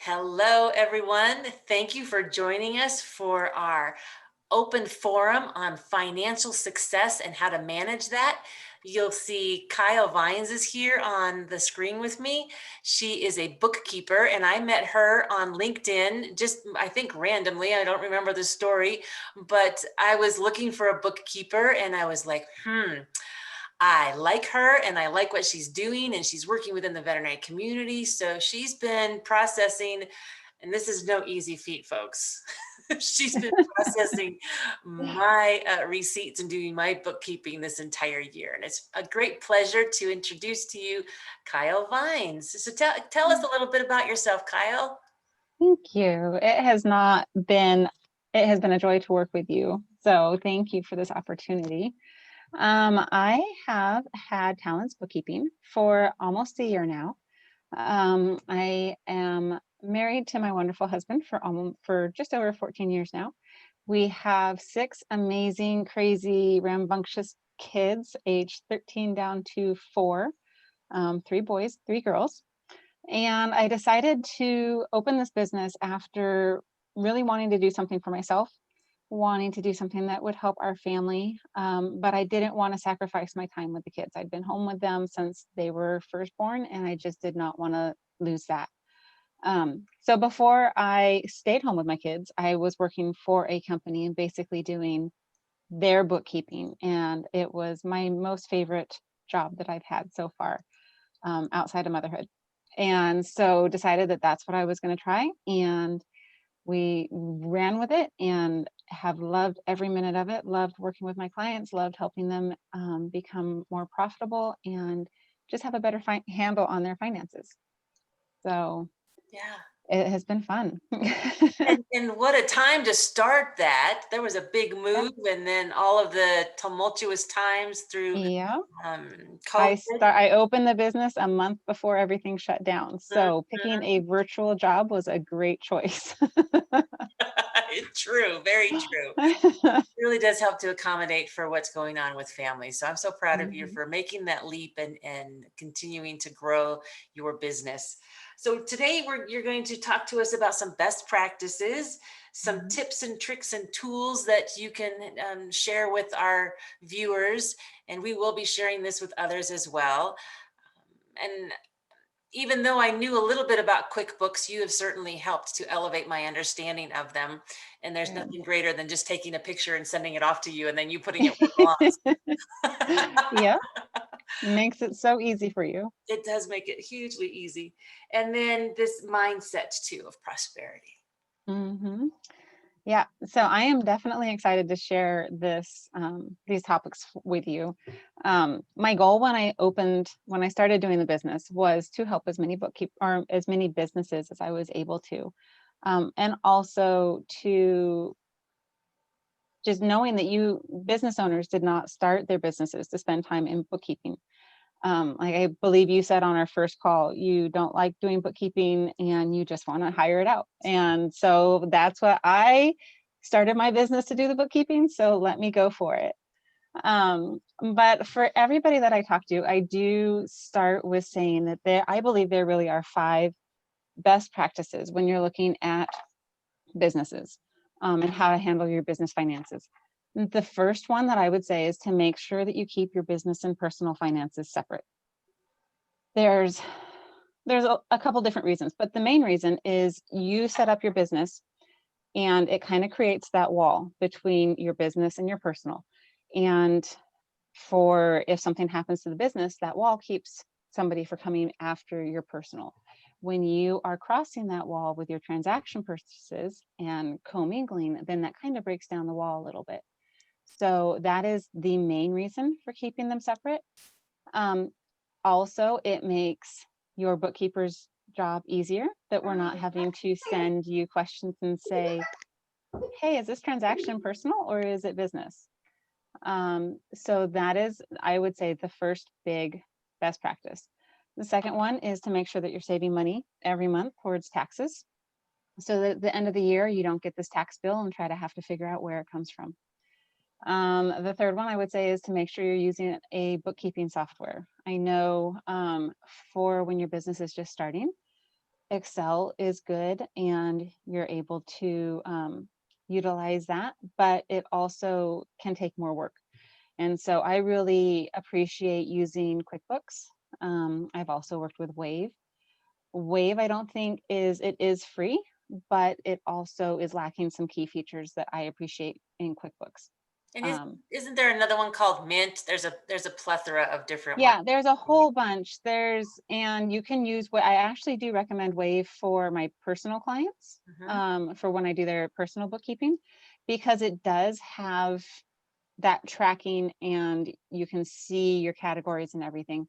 Hello, everyone. Thank you for joining us for our open forum on financial success and how to manage that. You'll see Kyle Vines is here on the screen with me. She is a bookkeeper, and I met her on LinkedIn just, I think, randomly. I don't remember the story, but I was looking for a bookkeeper and I was like, I like her and I like what she's doing, and she's working within the veterinary community. So she's been processing, and this is no easy feat, folks. She's been processing my receipts and doing my bookkeeping this entire year. And it's a great pleasure to introduce to you Kyle Vines. So tell us a little bit about yourself, Kyle. Thank you. It has been a joy to work with you. So thank you for this opportunity. I have had Talents Bookkeeping for almost a year now. I am married to my wonderful husband for just over 14 years now. We have six amazing, crazy, rambunctious kids, aged 13 down to four, three boys, three girls. And I decided to open this business after really wanting to do something for myself, wanting to do something that would help our family. But I didn't want to sacrifice my time with the kids. I'd been home with them since they were first born, and I just did not want to lose that. So before I stayed home with my kids, I was working for a company and basically doing their bookkeeping. And it was my most favorite job that I've had so far, outside of motherhood. And so decided that that's what I was going to try. And we ran with it and have loved every minute of it, loved working with my clients, loved helping them become more profitable and just have a better handle on their finances. So Yeah. it has been fun. And what a time to start that. There was a big Yeah. move, and then all of the tumultuous times through Yeah. COVID. I opened the business a month before everything shut down. So picking a virtual job was a great choice. True, very true. It really does help to accommodate for what's going on with families. So I'm so proud of you Mhm. for making that leap and continuing to grow your business. So today you're going to talk to us about some best practices, some Mhm. tips and tricks and tools that you can share with our viewers, and we will be sharing this with others as well. And even though I knew a little bit about QuickBooks, you have certainly helped to elevate my understanding of them. And there's Good. nothing greater than just taking a picture and sending it off to you and then you putting it where it belongs. Yeah, makes it so easy for you. It does make it hugely easy. And then this mindset too of prosperity. Hmm. Yeah, so I am definitely excited to share these topics with you. My goal when I started doing the business was to help as many businesses as I was able to, and also to just knowing that you business owners did not start their businesses to spend time in bookkeeping. Like I believe you said on our first call, you don't like doing bookkeeping and you just want to hire it out. And so that's what I started my business to do, the bookkeeping. So let me go for it. But for everybody that I talk to, I do start with saying that I believe there really are five best practices when you're looking at businesses, and how to handle your business finances. The first one that I would say is to make sure that you keep your business and personal finances separate. There's a couple different reasons, but the main reason is you set up your business and it kind of creates that wall between your business and your personal. And for if something happens to the business, that wall keeps somebody from coming after your personal. When you are crossing that wall with your transaction purchases and commingling, then that kind of breaks down the wall a little bit. So that is the main reason for keeping them separate. Um, Also, it makes your bookkeeper's job easier that we're not having to send you questions and say, hey, is this transaction personal or is it business? So that is, I would say, the first big best practice. The second one is to make sure that you're saving money every month towards taxes. So that at the end of the year, you don't get this tax bill and try to have to figure out where it comes from. The third one I would say is to make sure you're using a bookkeeping software. I know, for when your business is just starting, Excel is good and you're able to utilize that, but it also can take more work. And so I really appreciate using QuickBooks. I've also worked with Wave. Wave, I don't think it is free, but it also is lacking some key features that I appreciate in QuickBooks. And Um, isn't there another one called Mint? There's a plethora of different ones. yeah, there's a whole bunch. And you can use what I actually do recommend Wave for my personal clients, Mhm. for when I do their personal bookkeeping, because it does have that tracking and you can see your categories and everything.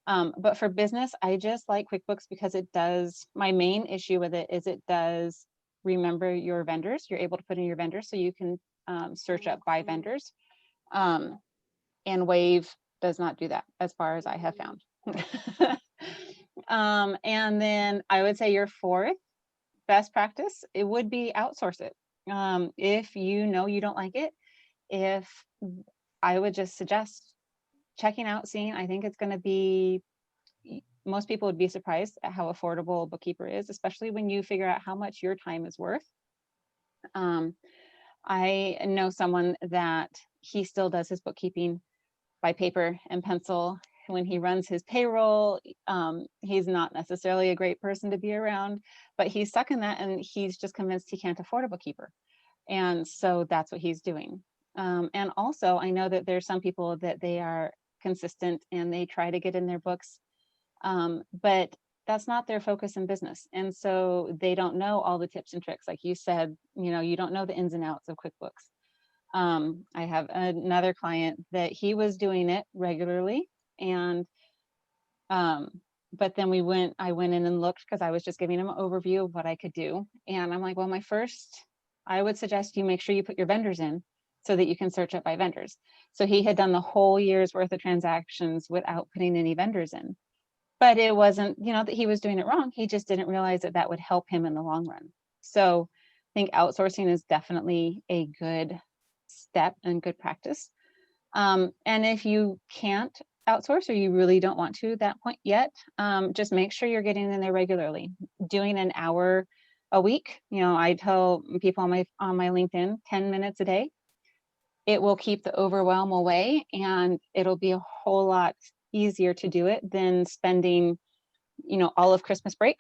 But for business, I just like QuickBooks because my main issue with it is it does remember your vendors. You're able to put in your vendors so you can search up by vendors. Um, and Wave does not do that as far as I have found. And then I would say your fourth best practice, it would be outsource it. If you know you don't like it, if I would just suggest checking out, seeing, I think it's going to be, most people would be surprised at how affordable a bookkeeper is, especially when you figure out how much your time is worth. Um, I know someone that he still does his bookkeeping by paper and pencil. When he runs his payroll, he's not necessarily a great person to be around, but he's stuck in that and he's just convinced he can't afford a bookkeeper. And so that's what he's doing. And also, I know that there's some people that they are consistent and they try to get in their books, but that's not their focus in business. And so they don't know all the tips and tricks. Like you said, you don't know the ins and outs of QuickBooks. I have another client that he was doing it regularly, and but then I went in and looked because I was just giving him an overview of what I could do. And I'm like, well, I would suggest you make sure you put your vendors in so that you can search it by vendors. So he had done the whole year's worth of transactions without putting any vendors in. But it wasn't, that he was doing it wrong. He just didn't realize that that would help him in the long run. So I think outsourcing is definitely a good step and good practice. And if you can't outsource or you really don't want to that point yet, just make sure you're getting in there regularly. Doing an hour a week, I tell people on my LinkedIn, 10 minutes a day, it will keep the overwhelm away and it'll be a whole lot easier to do it than spending, all of Christmas break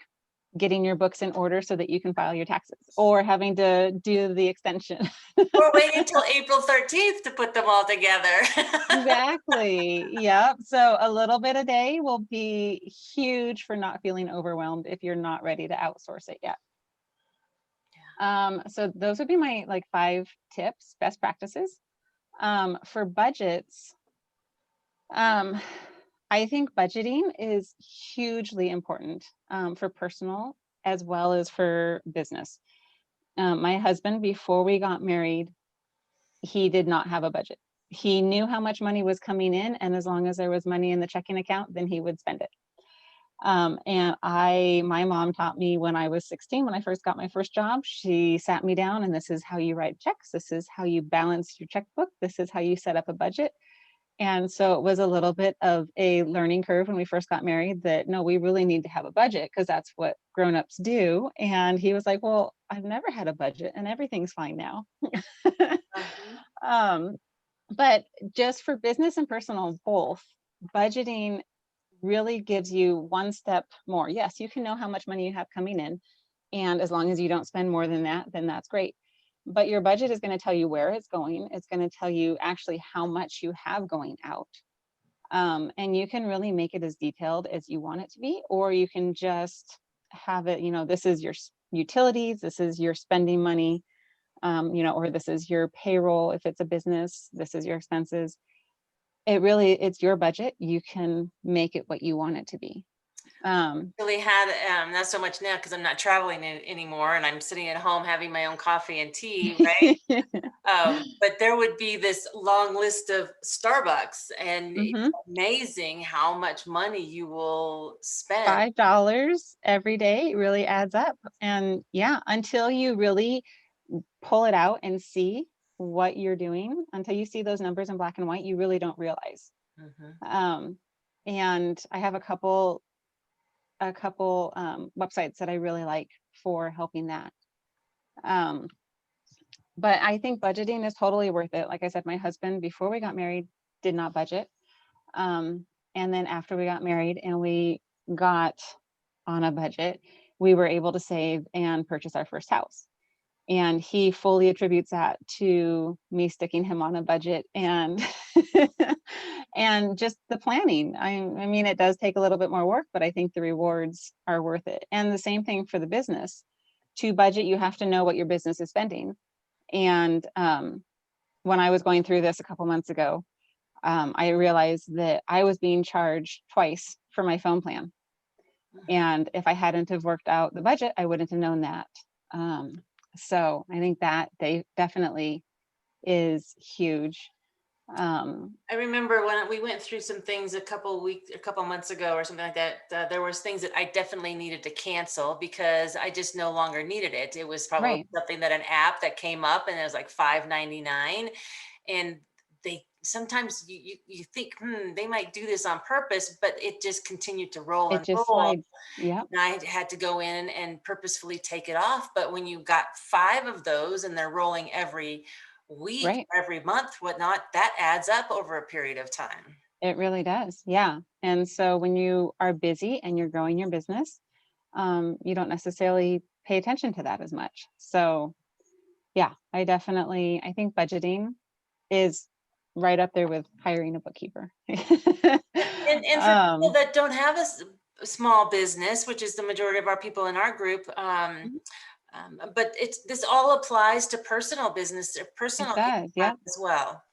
getting your books in order so that you can file your taxes or having to do the extension. Or wait until April 13th to put them all together. Exactly. Yep. So a little bit a day will be huge for not feeling overwhelmed if you're not ready to outsource it yet. So those would be my 5 tips, best practices. For budgets, I think budgeting is hugely important for personal as well as for business. My husband, before we got married, he did not have a budget. He knew how much money was coming in, and as long as there was money in the checking account, then he would spend it. And my mom taught me when I was 16, when I first got my first job, she sat me down and this is how you write checks. This is how you balance your checkbook. This is how you set up a budget. And so it was a little bit of a learning curve when we first got married that no, we really need to have a budget because that's what grown-ups do. And he was like, well, I've never had a budget and everything's fine now. Mhm. um, but just for business and personal both, budgeting really gives you one step more. Yes, you can know how much money you have coming in. And as long as you don't spend more than that, then that's great. But your budget is going to tell you where it's going. It's going to tell you actually how much you have going out. And you can really make it as detailed as you want it to be, or you can just have it, this is your utilities, this is your spending money, or this is your payroll. If it's a business, this is your expenses. It's your budget. You can make it what you want it to be. Really had not so much now because I'm not traveling anymore and I'm sitting at home having my own coffee and tea, right? But there would be this long list of Starbucks, and it's Mhm. amazing how much money you will spend. $5 every day really adds up. And yeah, until you really pull it out and see what you're doing, until you see those numbers in black and white, you really don't realize. Mhm. Um, and I have a couple a couple websites that I really like for helping that. Um, but I think budgeting is totally worth it. Like I said, my husband, before we got married, did not budget. And then after we got married and we got on a budget, we were able to save and purchase our first house. And he fully attributes that to me sticking him on a budget and and just the planning. I mean, it does take a little bit more work, but I think the rewards are worth it. And the same thing for the business. To budget, you have to know what your business is spending. And when I was going through this a couple months ago, I realized that I was being charged twice for my phone plan. And if I hadn't have worked out the budget, I wouldn't have known that. So I think that they definitely is huge. I remember when we went through some things a couple months ago or something like that, there was things that I definitely needed to cancel because I just no longer needed it. It was probably Right. something that an app that came up and it was like $5.99. And they sometimes you think, they might do this on purpose, but it just continued to roll It and just roll. slides. Yep. And I had to go in and purposefully take it off. But when you got 5 of those and they're rolling every week, Right. every month, whatnot, that adds up over a period of time. It really does. Yeah. And so when you are busy and you're growing your business, you don't necessarily pay attention to that as much. So yeah, I think budgeting is right up there with hiring a bookkeeper. And for people um, that don't have a small business, which is the majority of our people in our group, mhm, but this all applies to personal business or it personal does. income Yep. as well.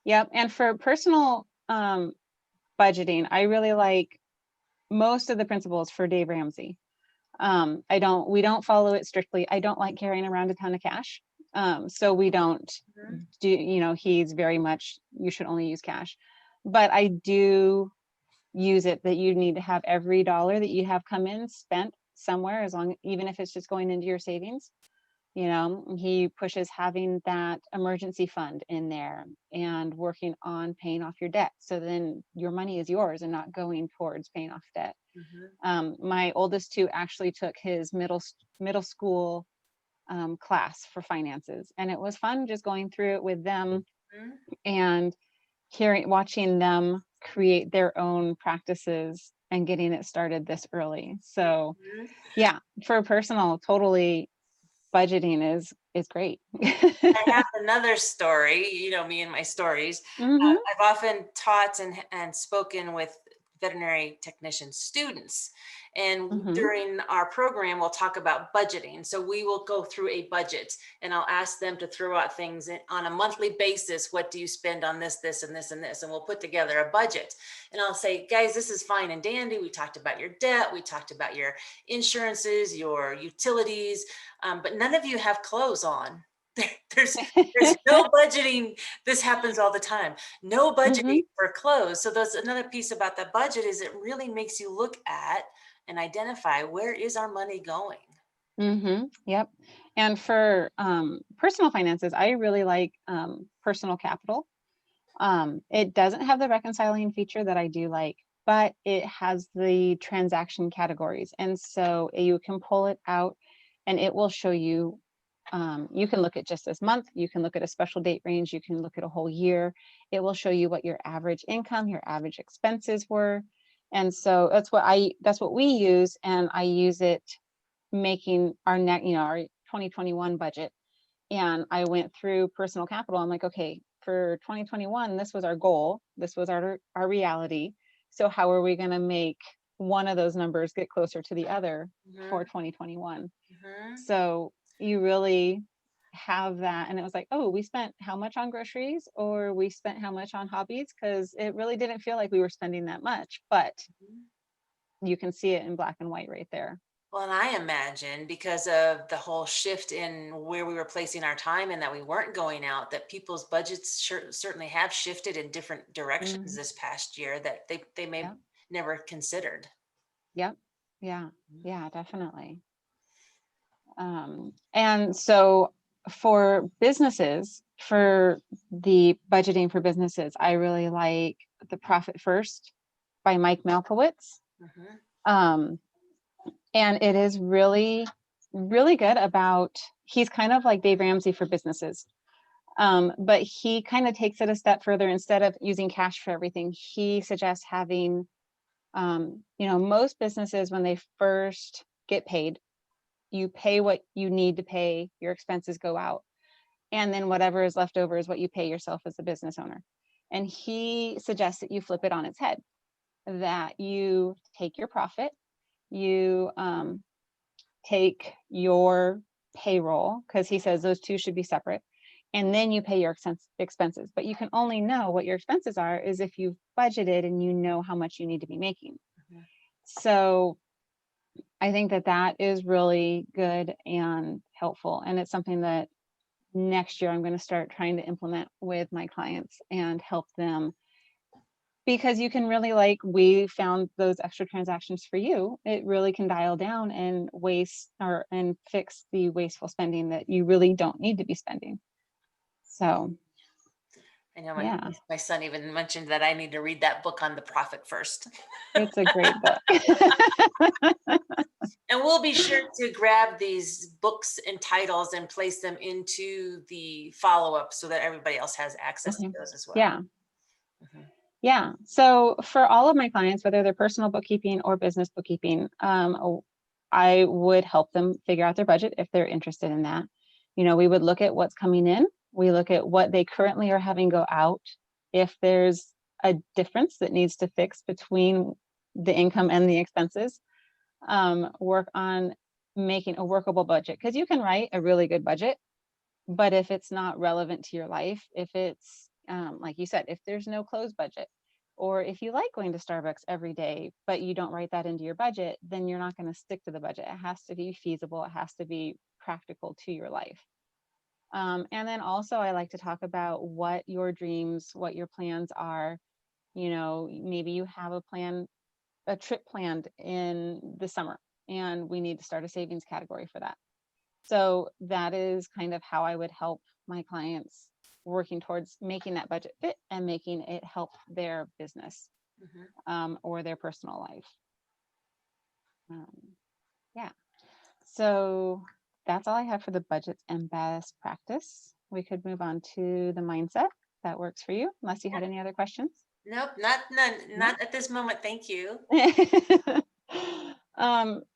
Yep. And for personal budgeting, I really like most of the principles for Dave Ramsey. We don't follow it strictly. I don't like carrying around a ton of cash. So we don't Mhm. do, he's very much, you should only use cash. But I do use it that you need to have every dollar that you have come in spent somewhere, even if it's just going into your savings. He pushes having that emergency fund in there and working on paying off your debt. So then your money is yours and not going towards paying off debt. Mhm. My oldest two actually took his middle school class for finances, and it was fun just going through it with them Mhm. and watching them create their own practices and getting it started this early. So Mhm. yeah, for personal, totally budgeting is great. I have another story, me and my stories. Hmm. I've often taught and spoken with veterinary technician students. And Hmm. during our program, we'll talk about budgeting. So we will go through a budget and I'll ask them to throw out things on a monthly basis. What do you spend on this, this, and this, and this? And we'll put together a budget. And I'll say, guys, this is fine and dandy. We talked about your debt. We talked about your insurances, your utilities, but none of you have clothes on. There's no budgeting. This happens all the time. No Hmm. budgeting for clothes. So that's another piece about the budget is it really makes you look at and identify where is our money going. Hmm. Yep. And for personal finances, I really like personal capital. It doesn't have the reconciling feature that I do like, but it has the transaction categories. And so you can pull it out and it will show you, you can look at just this month, you can look at a special date range, you can look at a whole year. It will show you what your average income, your average expenses were. And so that's what we use. And I use it making our 2021 budget. And I went through personal capital. I'm like, okay, for 2021, this was our goal. This was our reality. So how are we going to make one of those numbers get closer to the other for Mhm, 2021? mhm. So you really have that. And it was like, oh, we spent how much on groceries or we spent how much on hobbies? Because it really didn't feel like we were spending that much, but you can see it in black and white right there. Well, and I imagine because of the whole shift in where we were placing our time and that we weren't going out, that people's budgets certainly have shifted in different directions Mhm. this past year that they may Yep. never considered. Yep. Yeah. Yeah, definitely. And so for businesses, for the budgeting for businesses, I really like The Profit First by Mike Malkowitz. Mhm. Um, and it is really, really good about, he's kind of like Dave Ramsey for businesses. But he kind of takes it a step further. Instead of using cash for everything, he suggests having, most businesses, when they first get paid, you pay what you need to pay, your expenses go out, and then whatever is left over is what you pay yourself as a business owner. And he suggests that you flip it on its head, that you take your profit, you take your payroll, because he says those two should be separate, and then you pay your expenses. But you can only know what your expenses are is if you've budgeted and you know how much you need to be making. Mhm. So I think that that is really good and helpful. And it's something that next year I'm going to start trying to implement with my clients and help them, because you can really, like we found those extra transactions for you, it really can dial down and and fix the wasteful spending that you really don't need to be spending. So I know yeah, my son even mentioned that I need to read that book on the profit first. it's a great book. And we'll be sure to grab these books and titles and place them into the follow-up so that everybody else has access to Mhm. those as well. Yeah. Mhm. Yeah. So for all of my clients, whether they're personal bookkeeping or business bookkeeping, I would help them figure out their budget if they're interested in that. We would look at what's coming in. We look at what they currently are having go out. If there's a difference that needs to fix between the income and the expenses, work on making a workable budget, because you can write a really good budget, but if it's not relevant to your life, if it's like you said, if there's no clothes budget, or if you like going to Starbucks every day, but you don't write that into your budget, then you're not going to stick to the budget. It has to be feasible. It has to be practical to your life. And then also, I like to talk about what your dreams, what your plans are. Maybe you have a trip planned in the summer, and we need to start a savings category for that. So that is kind of how I would help my clients working towards making that budget fit and making it help their business, Mhm. or their personal life. Um, yeah. So that's all I have for the budgets and best practice. We could move on to the mindset. That works for you, unless you had any other questions. Nope, not none, No? not at this moment. Thank you.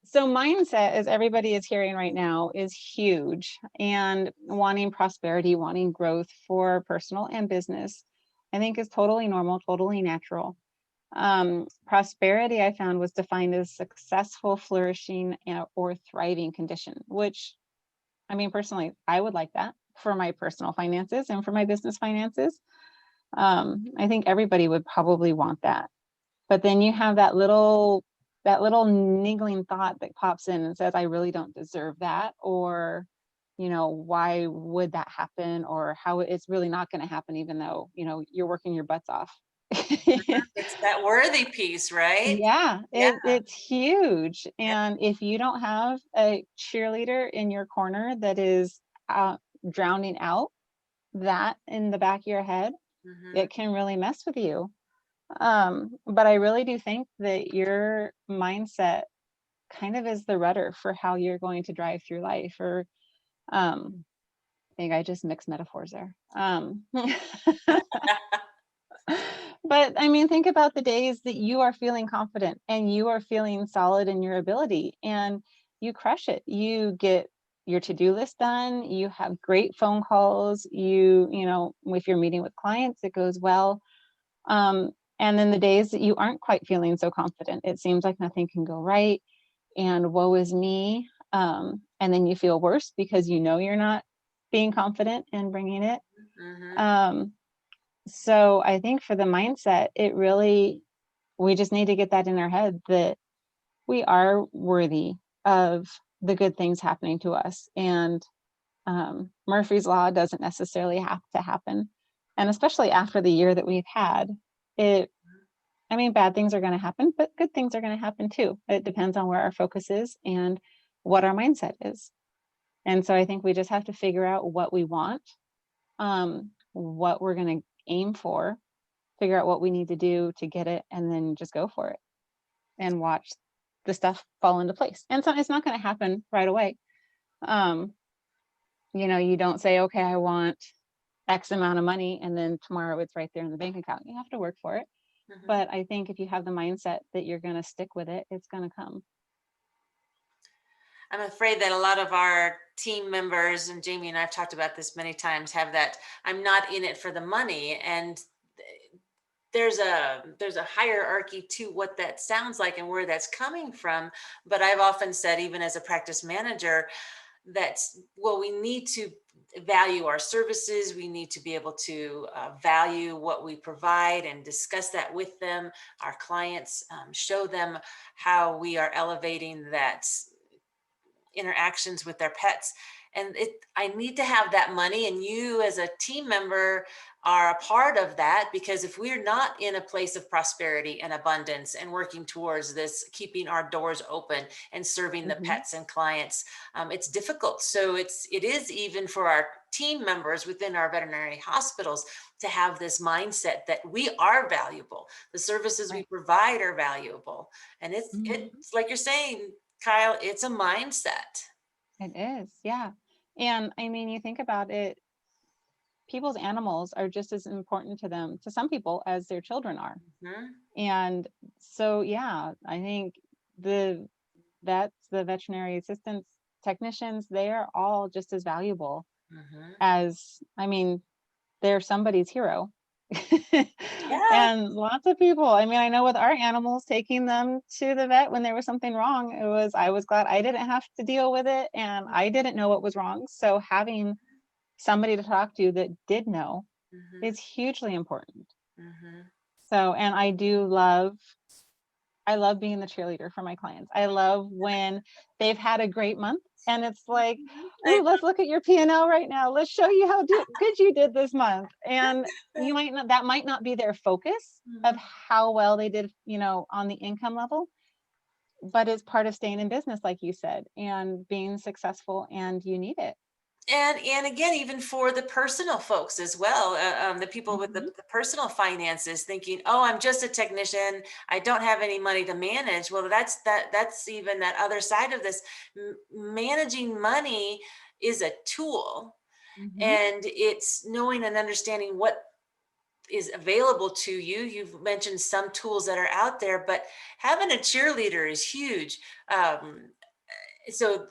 So mindset, as everybody is hearing right now, is huge, and wanting prosperity, wanting growth for personal and business, I think is totally normal, totally natural. Prosperity, I found, was defined as successful, flourishing, or thriving condition, which, I mean, personally, I would like that for my personal finances and for my business finances. I think everybody would probably want that. But then you have that little niggling thought that pops in and says, I really don't deserve that, or why would that happen, or how it's really not going to happen, even though you're working your butts off. It's that worthy piece, right? Yeah, Yeah. it's huge. And if you don't have a cheerleader in your corner that is drowning out that in the back of your head, Mhm. it can really mess with you. But I really do think that your mindset kind of is the rudder for how you're going to drive through life. Or I think I just mixed metaphors there. But I mean, think about the days that you are feeling confident and you are feeling solid in your ability, and you crush it. You get your to-do list done, you have great phone calls, if you're meeting with clients, it goes well. And then the days that you aren't quite feeling so confident, it seems like nothing can go right, and woe is me. And then you feel worse because you're not being confident and bringing it. Mhm. Um, so I think for the mindset, we just need to get that in our head that we are worthy of the good things happening to us. And Murphy's Law doesn't necessarily have to happen. And especially after the year that we've had, it, I mean, bad things are going to happen, but good things are going to happen too. It depends on where our focus is and what our mindset is. And so I think we just have to figure out what we want, what we're going to aim for, figure out what we need to do to get it, and then just go for it and watch. the stuff fall into place. And so it's not going to happen right away. Um, you don't say, okay, I want X amount of money, and then tomorrow it's right there in the bank account. You have to work for it. Mhm. But I think if you have the mindset that you're going to stick with it, it's going to come. I'm afraid that a lot of our team members, and Jamie and I've talked about this many times, have that I'm not in it for the money. And there's a hierarchy to what that sounds like and where that's coming from. But I've often said, even as a practice manager, that, well, we need to value our services. We need to be able to value what we provide and discuss that with them, our clients, show them how we are elevating that interactions with their pets. And I need to have that money, and you as a team member are a part of that, because if we're not in a place of prosperity and abundance and working towards this, keeping our doors open and serving the Mhm. pets and clients, it's difficult. So it is even for our team members within our veterinary hospitals to have this mindset that we are valuable, the services we Right. provide are valuable. And Mhm. it's like you're saying, Kyle, it's a mindset. It is, yeah. And I mean, you think about it, people's animals are just as important to them, to some people, as their children are. Mhm, And so, yeah, I think the vets, the veterinary assistants, technicians, they are all just as valuable mhm. as, I mean, they're somebody's hero. Yeah. And lots of people, I mean, I know with our animals, taking them to the vet when there was something wrong, I was glad I didn't have to deal with it, and I didn't know what was wrong. So having somebody to talk to that did know Mhm, is hugely important. mhm. So, and I love being the cheerleader for my clients. I love when they've had a great month and it's like, I ooh, let's look at your P&L right now. Let's show you how good you did this month. And that might not be their focus of Mhm. how well they did, on the income level, but it's part of staying in business, like you said, and being successful, and you need it. And again, even for the personal folks as well, the people with Mhm. the personal finances, thinking, "Oh, I'm just a technician. I don't have any money to manage." Well, that's even that other side of this. Managing money is a tool, Mhm. and it's knowing and understanding what is available to you. You've mentioned some tools that are out there, but having a cheerleader is huge. So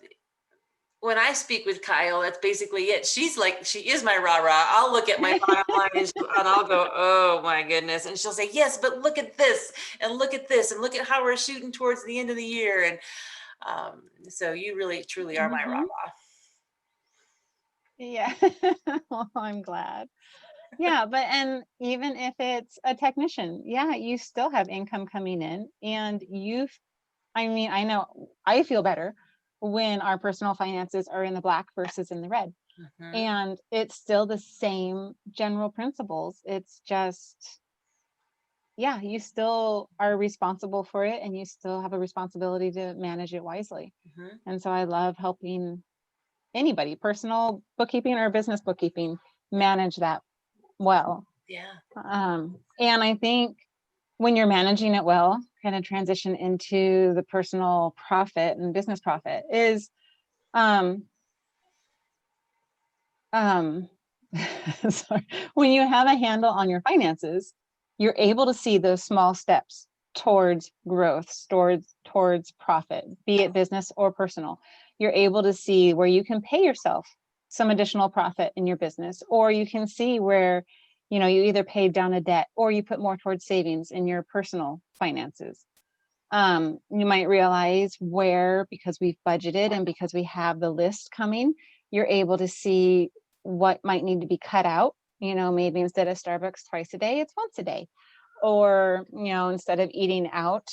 when I speak with Kyle, that's basically it. She is my rah rah. I'll look at my bottom line, and I'll go, oh my goodness. And she'll say, yes, but look at this, and look at this, and look at how we're shooting towards the end of the year. And so you really, truly are my rah Mhm. rah. Yeah. Well, I'm glad. Yeah, but and even if it's a technician, yeah, you still have income coming in, and I mean, I know I feel better when our personal finances are in the black versus in the red. Mhm. And it's still the same general principles. It's just, yeah, you still are responsible for it, and you still have a responsibility to manage it wisely. Mhm. And so I love helping anybody, personal bookkeeping or business bookkeeping, manage that well. Yeah. And I think when you're managing it well, kind of transition into the personal profit and business profit is um um sorry, when you have a handle on your finances, you're able to see those small steps towards growth, towards profit, be it business or personal. You're able to see where you can pay yourself some additional profit in your business, or you can see where you either paid down a debt or you put more towards savings in your personal finances. You might realize where, because we've budgeted and because we have the list coming, you're able to see what might need to be cut out. Maybe instead of Starbucks twice a day, it's once a day. Or, instead of eating out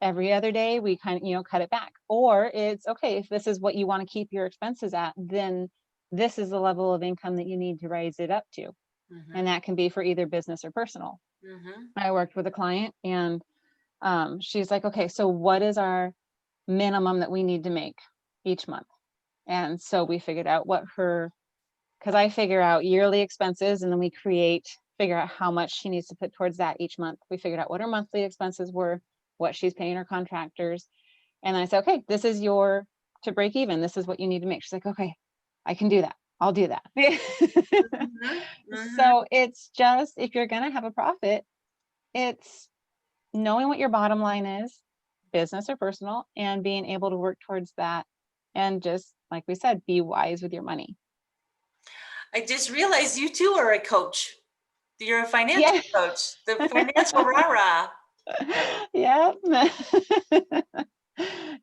every other day, we kind of, cut it back. Or it's okay, if this is what you want to keep your expenses at, then this is the level of income that you need to raise it up to. And Mhm. that can be for either business or personal. Mhm. I worked with a client, and she's like, okay, so what is our minimum that we need to make each month? And so we figured out because I figure out yearly expenses, and then figure out how much she needs to put towards that each month. We figured out what her monthly expenses were, what she's paying her contractors. And I said, okay, this is your, to break even, this is what you need to make. She's like, okay, I can do that. I'll do that. Mhm, mhm, So it's just, if you're going to have a profit, it's knowing what your bottom line is, business or personal, and being able to work towards that. And just like we said, be wise with your money. I just realized you too are a coach. You're a financial Yeah. coach, the financial rah-rah. Yeah.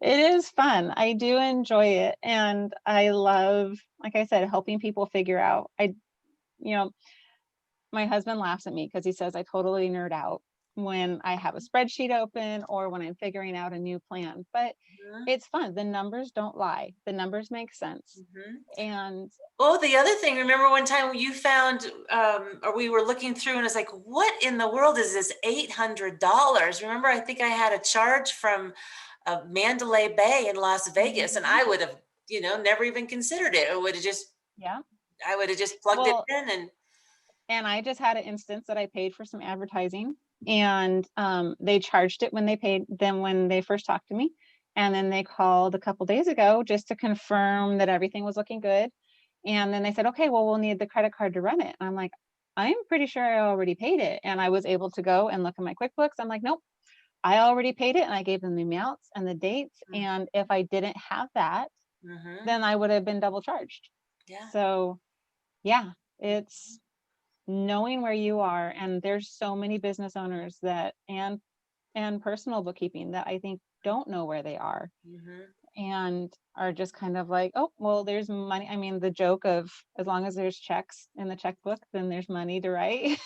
It is fun. I do enjoy it. And I love, like I said, helping people figure out. You know, my husband laughs at me because he says I totally nerd out when I have a spreadsheet open or when I'm figuring out a new plan. But Mhm, it's fun. The numbers don't lie. The numbers make sense. mhm. And Oh, the other thing, remember one time you found, or we were looking through and it's like, what in the world is this $800? Remember, I think I had a charge from Mandalay Bay in Las Vegas, and Mhm. I would have, never even considered it. Yeah. I would have just plugged it Well, in and, and I just had an instance that I paid for some advertising, and they charged it when they paid them when they first talked to me. And then they called a couple days ago just to confirm that everything was looking good. And then they said, okay, well, we'll need the credit card to run it. And I'm like, I'm pretty sure I already paid it. And I was able to go and look at my QuickBooks. I'm like, nope, I already paid it. And I gave them the amounts and the dates. And if I didn't have that, mm-hmm, then I would have been double charged. yeah. So yeah, it's knowing where you are. And there's so many business owners that and personal bookkeeping that I think don't know where they are Mm-hmm. and are just kind of like, oh, well, there's money. I mean, the joke of as long as there's checks in the checkbook, then there's money to write.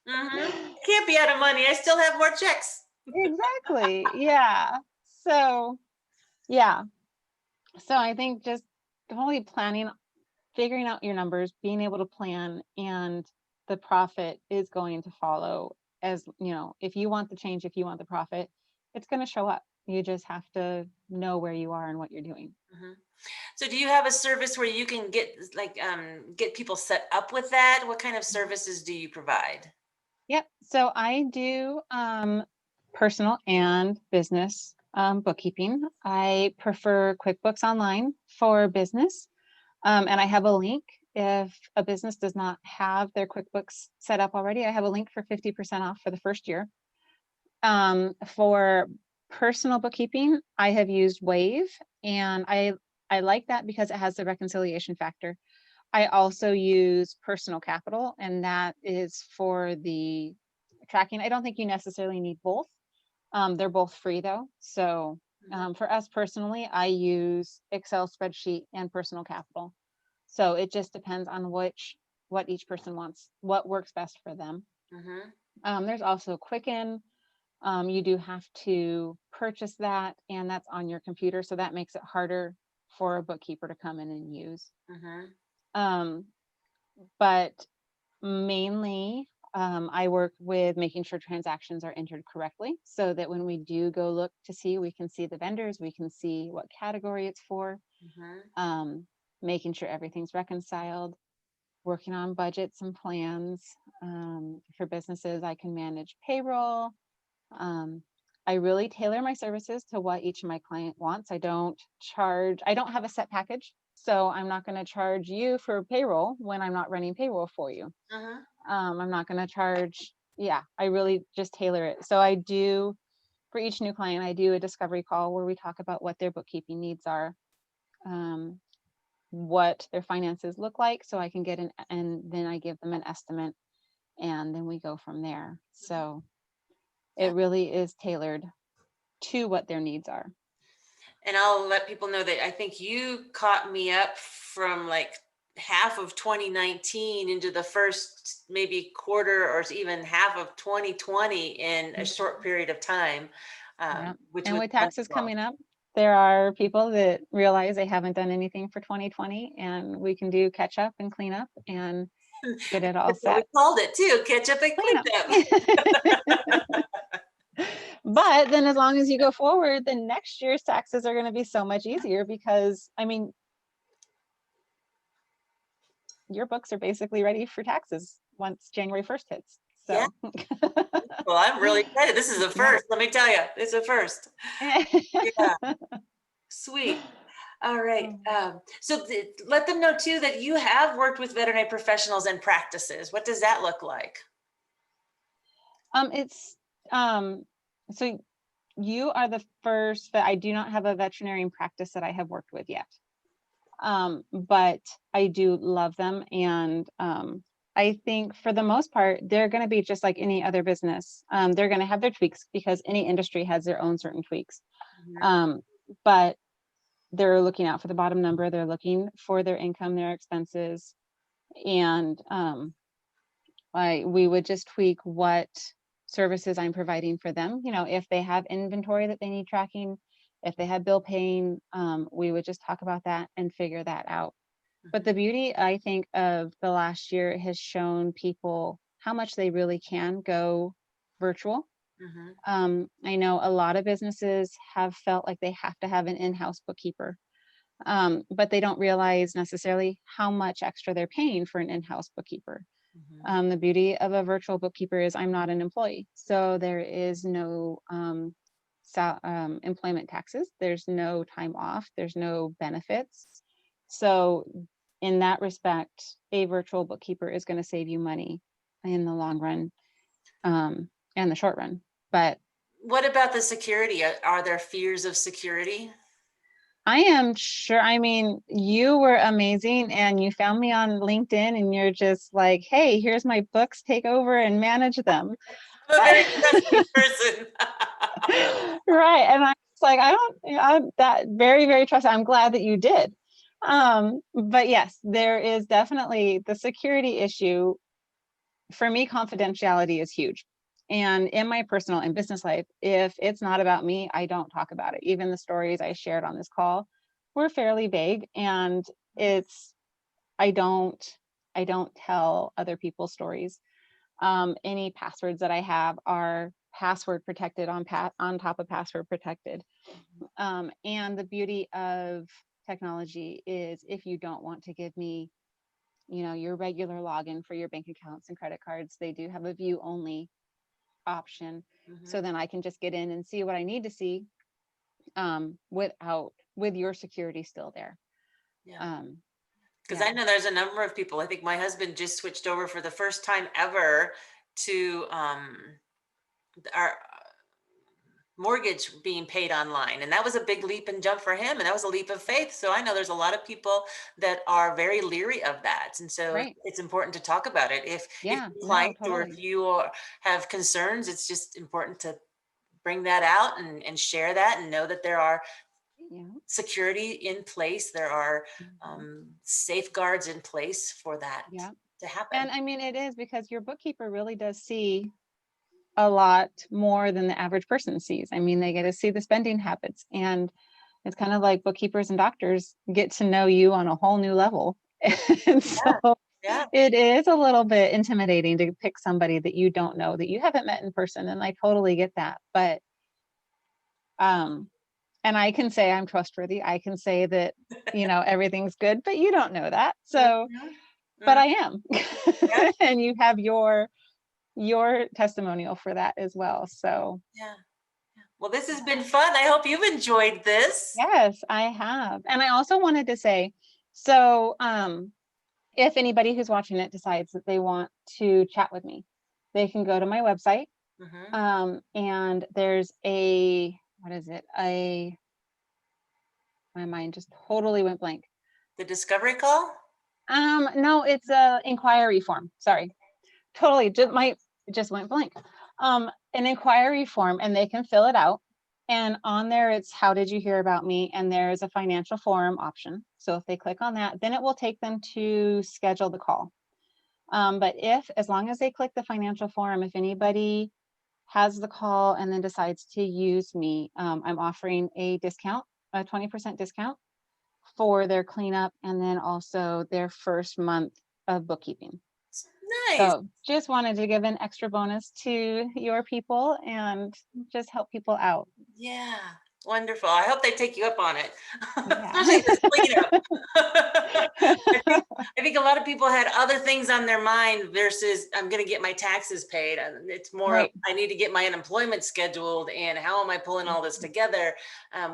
Mm-hmm. I can't be out of money. I still have more checks. Exactly. Yeah. So, yeah. So I think just totally planning, figuring out your numbers, being able to plan, and the profit is going to follow. As you know, if you want the change, if you want the profit, it's going to show up. You just have to know where you are and what you're doing. Mhm. So do you have a service where you can get people set up with that? What kind of services do you provide? Yep. So I do personal and business bookkeeping. I prefer QuickBooks Online for business. And I have a link. If a business does not have their QuickBooks set up already, I have a link for 50% off for the first year. For personal bookkeeping, I have used Wave, and I like that because it has the reconciliation factor. I also use Personal Capital, and that is for the tracking. I don't think you necessarily need both. They're both free though. So Mhm, for us personally, I use Excel spreadsheet and Personal Capital. So it just depends on what each person wants, what works best for them. mhm, There's also Quicken. You do have to purchase that, and that's on your computer. So that makes it harder for a bookkeeper to come in and use. mhm, Um, but mainly, I work with making sure transactions are entered correctly so that when we do go look to see, we can see the vendors, we can see what category it's for, mhm, um, making sure everything's reconciled, working on budgets and plans. For businesses, I can manage payroll. Um, I really tailor my services to what each of my client wants. I don't have a set package. So I'm not going to charge you for payroll when I'm not running payroll for you. mhm. I'm not going to charge. Yeah, I really just tailor it. So I do, for each new client, I do a discovery call where we talk about what their bookkeeping needs are, um, what their finances look like, so I can and then I give them an estimate, and then we go from there. So Yeah. it really is tailored to what their needs are. And I'll let people know that I think you caught me up from like half of 2019 into the first maybe quarter or even half of 2020 in a short Mhm. period of time, Yeah. which And was with taxes wonderful. coming up, there are people that realize they haven't done anything for 2020, and we can do catch up and clean up and get it all That's what we set. called it too, catch up and Clean clean up. up. But then as long as you go forward, then next year's taxes are going to be so much easier because I mean, your books are basically ready for taxes once January 1st hits. Yeah. So. Well, I'm really excited. This is a Yeah. first. Let me tell you, it's a first. Yeah. Sweet. All right. So let them know too that you have worked with veterinary professionals and practices. What does that look like? It's so you are the first that I do not have a veterinarian practice that I have worked with yet. But I do love them. And I think for the most part, they're going to be just like any other business. They're going to have their tweaks because any industry has their own certain tweaks. But they're looking out for the bottom number. They're looking for their income, their expenses. And we would just tweak what services I'm providing for them. You know, if they have inventory that they need tracking, if they have bill paying, we would just talk about that and figure that out. But the beauty, I think, of the last year has shown people how much they really can go virtual. I know a lot of businesses have felt like they have to have an in-house bookkeeper, but they don't realize necessarily how much extra they're paying for an in-house bookkeeper. The beauty of a virtual bookkeeper is I'm not an employee, so there is no employment taxes, there's no time off, there's no benefits. So in that respect, a virtual bookkeeper is going to save you money in the long run, and the short run. But what about the security? Are there fears of security? I am sure, I mean, you were amazing and you found me on LinkedIn and you're just like, hey, here's my books, take over and manage them. I'm a very trusting person. Right. And I was like, I'm that very, very trusting. I'm glad that you did. But yes, there is definitely the security issue. For me, confidentiality is huge. And in my personal and business life, if it's not about me, I don't talk about it. Even the stories I shared on this call were fairly vague. And I don't tell other people's stories. Any passwords that I have are password protected on top of password protected. And the beauty of technology is if you don't want to give me, you know, your regular login for your bank accounts and credit cards, they do have a view only option. So then I can just get in and see what I need to see, with your security still there. Yeah. Because I know there's a number of people. I think my husband just switched over for the first time ever to our mortgage being paid online. And that was a big leap and jump for him. And that was a leap of faith. So I know there's a lot of people that are very leery of that. And so Right. it's important to talk about it. If Yeah, you no, like, or totally. if you have concerns, it's just important to bring that out and share that and know that there are Yeah. security in place. There are Mhm. safeguards in place for that Yeah. to happen. And I mean, it is because your bookkeeper really does see a lot more than the average person sees. I mean, they get to see the spending habits, and it's kind of like bookkeepers and doctors get to know you on a whole new level. And Yeah, so yeah, it is a little bit intimidating to pick somebody that you don't know, that you haven't met in person. And I totally get that. But, and I can say I'm trustworthy. I can say that, you know, everything's good, but you don't know that. So, mhm, but mhm, I am. yeah, And you have your testimonial for that as well. So yeah. Well, this has yeah. been fun. I hope you've enjoyed this. Yes, I have. And I also wanted to say, so if anybody who's watching it decides that they want to chat with me, they can go to my website. Mhm. And there's what is it? My mind just totally went blank. The discovery call? No, it's a inquiry form. Sorry. Totally. It just went blank. An inquiry form, and they can fill it out. And on there, it's how did you hear about me? And there's a financial forum option. So if they click on that, then it will take them to schedule the call. But as long as they click the financial forum, if anybody has the call and then decides to use me, I'm offering a 20% discount for their cleanup and then also their first month of bookkeeping. Nice. So just wanted to give an extra bonus to your people and just help people out. Yeah. Wonderful. I hope they take you up on it, Yeah. especially this cleanup. I I think a lot of people had other things on their mind versus I'm going to get my taxes paid. And it's more of Right. I need to get my unemployment scheduled and how am I pulling all this together?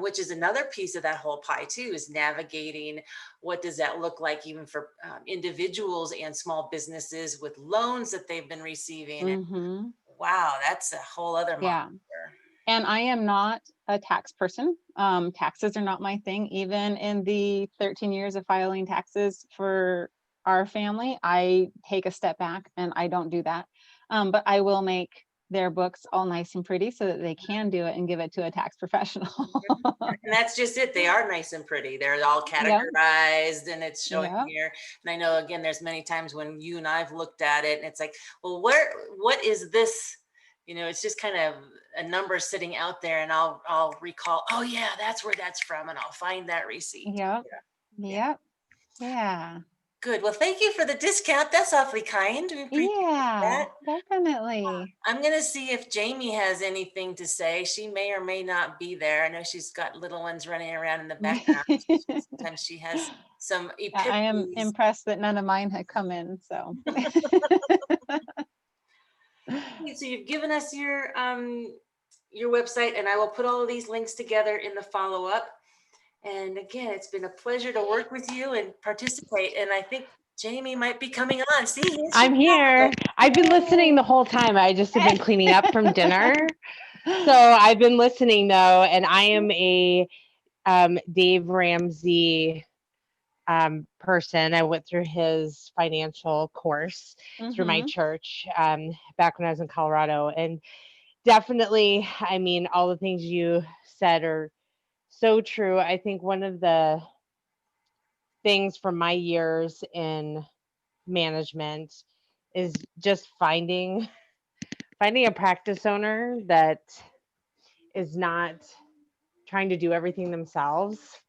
Which is another piece of that whole pie too, is navigating what does that look like even for individuals and small businesses with loans that they've been receiving. And Mm-hmm. wow, that's a whole other monster. Yeah. And I am not a tax person. Taxes are not my thing. Even in the 13 years of filing taxes for our family, I take a step back and I don't do that. But I will make their books all nice and pretty so that they can do it and give it to a tax professional. And that's just it. They are nice and pretty. They're all Yep. categorized and it's showing Yep. here. And I know, again, there's many times when you and I've looked at it and it's like, well, what is this? You know, it's just kind of a number sitting out there and I'll recall, oh yeah, that's where that's from. And I'll find that receipt. Yep. Yeah. Yep. Yeah. Good. Well, thank you for the discount. That's awfully kind. We appreciate Yeah, that. definitely. I'm going to see if Jamie has anything to say. She may or may not be there. I know she's got little ones running around in the background. Sometimes she has some I am epiphanies. impressed that none of mine had come in, so. So you've given us your website, and I will put all of these links together in the follow-up. And again, it's been a pleasure to work with you and participate. And I think Jamie might be coming on. See, here she I'm here. I've been listening the whole time. I just have been cleaning up from dinner. So I've been listening though, and I am a Dave Ramsey person. I went through his financial course through my Mhm. church back when I was in Colorado. And definitely, I mean, all the things you said are so true. I think one of the things from my years in management is just finding a practice owner that is not trying to do everything themselves.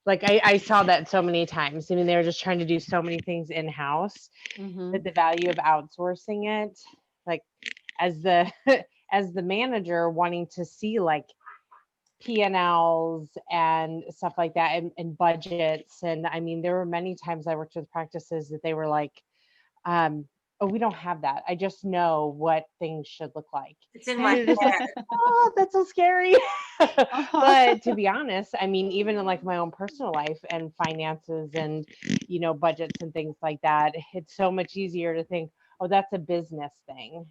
Like I saw that so many times. I mean, they were just trying to do so many things in house that Mhm. the value of outsourcing it, like as the as the manager wanting to see like P&Ls and stuff like that and budgets. And I mean, there were many times I worked with practices that they were like, oh, we don't have that. I just know what things should look like. It's in And my you're just like, head. oh, that's so scary. Uh-huh. But to be honest, I mean, even in like my own personal life and finances and, budgets and things like that, it's so much easier to think, oh, that's a business thing.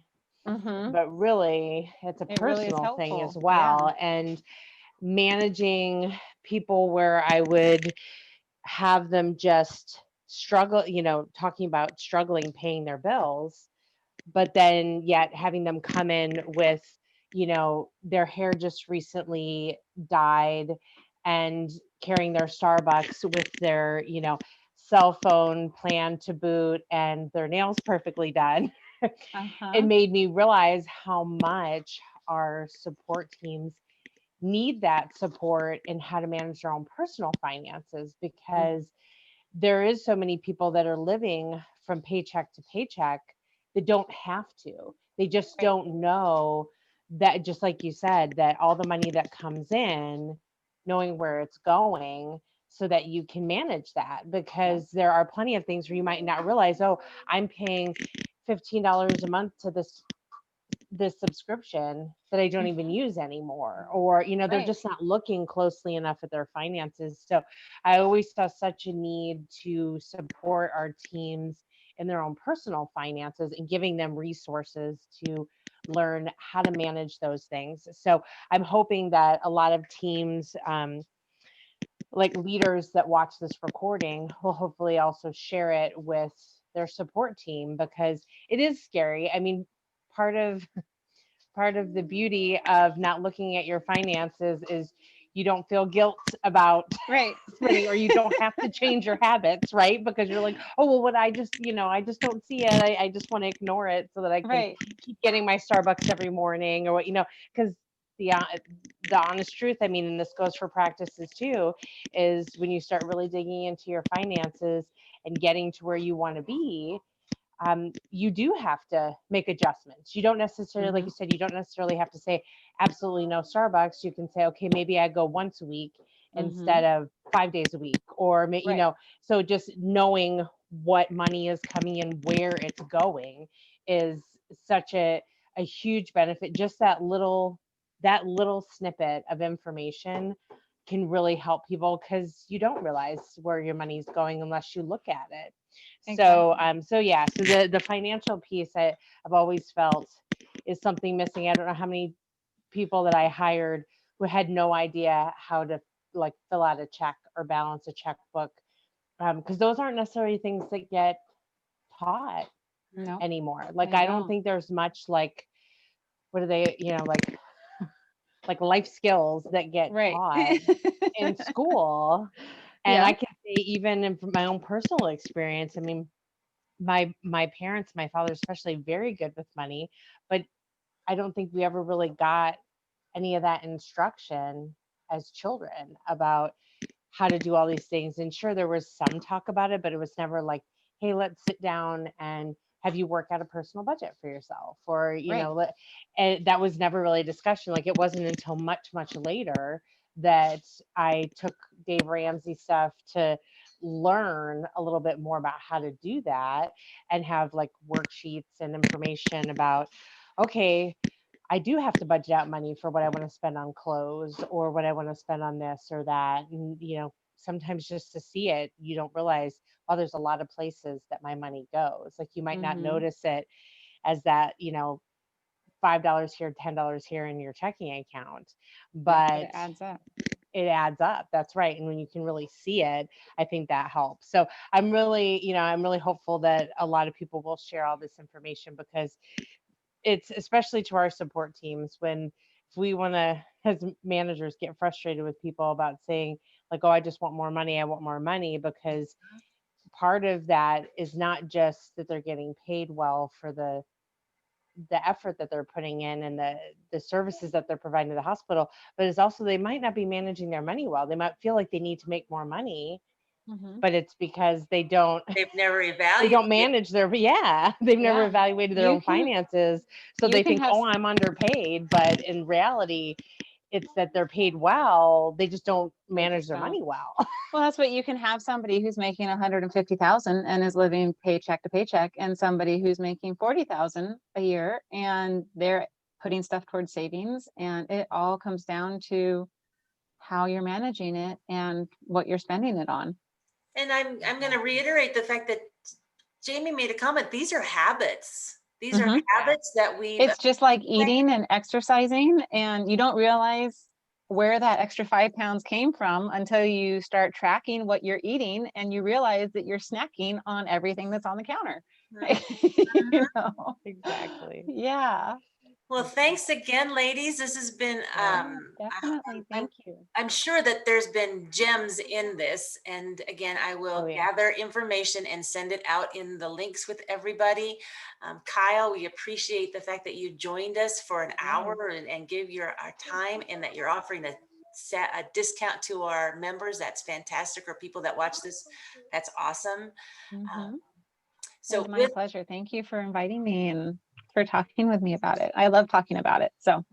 Mhm. But really, it's a It really is personal thing as helpful. Yeah. well. And managing people where I would have them just struggle, talking about struggling paying their bills, but then yet having them come in with, their hair just recently dyed and carrying their Starbucks with their, cell phone plan to boot and their nails perfectly done. It Uh-huh. made me realize how much our support teams need that support in how to manage their own personal finances, because there is so many people that are living from paycheck to paycheck that don't have to. They just Right. don't know that, just like you said, that all the money that comes in, knowing where it's going so that you can manage that, Yeah. because there are plenty of things where you might not realize, oh, I'm paying $15 a month to this subscription that I don't even Mhm. use anymore. Or, they're Right. just not looking closely enough at their finances. So I always saw such a need to support our teams in their own personal finances and giving them resources to learn how to manage those things. So I'm hoping that a lot of teams, like leaders that watch this recording, will hopefully also share it with their support team, because it is scary. I mean, part of the beauty of not looking at your finances is you don't feel guilt about Right. spending, or you don't have to change your habits, right? Because you're like, oh, well, what I just don't see it. I just want to ignore it so that I can Right. keep getting my Starbucks every morning, or what, because the, uh, the honest truth, I mean, and this goes for practices too, is when you start really digging into your finances and getting to where you want to be, you do have to make adjustments. You don't necessarily, like Mhm. you said, you don't necessarily have to say absolutely no Starbucks. You can say, okay, maybe I go once a week instead Mhm. of 5 days a week, or Right. so just knowing what money is coming in, where it's going, is such a huge benefit. Just that little snippet of information can really help people, because you don't realize where your money's going unless you look at it. So the financial piece I've always felt is something missing. I don't know how many people that I hired who had no idea how to like fill out a check or balance a checkbook, because those aren't necessarily things that get taught No, anymore. Like, they I don't don't. think there's much like, what are they, like life skills that get Right. taught in school. And Yeah. I can say, even in from my own personal experience, I mean, my parents, my father especially, very good with money, but I don't think we ever really got any of that instruction as children about how to do all these things. And sure, there was some talk about it, but it was never like, hey, let's sit down and have you work out a personal budget for yourself, or Right. and that was never really a discussion. Like, it wasn't until much later that I took Dave Ramsey stuff to learn a little bit more about how to do that, and have like worksheets and information about, okay, I do have to budget out money for what I want to spend on clothes, or what I want to spend on this or that. And, sometimes just to see it, you don't realize, oh, there's a lot of places that my money goes. Like, you might not Mhm. notice it as that, $5 here, $10 here in your checking account, But but it adds up. it adds up. That's right. And when you can really see it, I think that helps. So I'm really hopeful that a lot of people will share all this information, because it's especially to our support teams, when if we want to, as managers, get frustrated with people about saying like, oh, I just want more money, I want more money, because part of that is not just that they're getting paid well for the effort that they're putting in, and the services that they're providing to the hospital, but it's also they might not be managing their money well. They might feel like they need to make more money, Mhm. but it's because they don't They've never they evaluated don't it. manage their they've never Yeah. evaluated their You own can finances. So you they can think, have oh, I'm underpaid, but in reality, it's that they're paid well, they just don't they manage just their don't. money well. Well, that's what you can have, somebody who's making 150,000 and is living paycheck to paycheck, and somebody who's making 40,000 a year and they're putting stuff towards savings, and it all comes down to how you're managing it and what you're spending it on. And I'm going to reiterate the fact that Jamie made a comment. These are habits. These are Mhm. habits that we've It's just like eating and exercising, and you don't realize where that extra 5 pounds came from until you start tracking what you're eating, and you realize that you're snacking on everything that's on the counter. You know? Exactly. Yeah. Well, thanks again, ladies. This has been, Yeah, definitely. I'm, Thank you. I'm sure that there's been gems in this. And again, I will Oh, yeah. gather information and send it out in the links with everybody. Kyle, we appreciate the fact that you joined us for an hour and give our time, and that you're offering a discount to our members. That's fantastic. Or people that watch this, that's awesome. Mhm. It So was my with pleasure. Thank you for inviting me and for talking with me about it. I love talking about it. So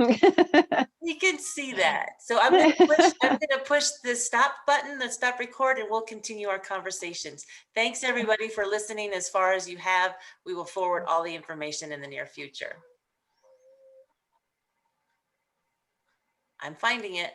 You can see that. So I'm gonna push the stop button, the stop record, and we'll continue our conversations. Thanks, everybody, for listening as far as you have. We will forward all the information in the near future. I'm finding it.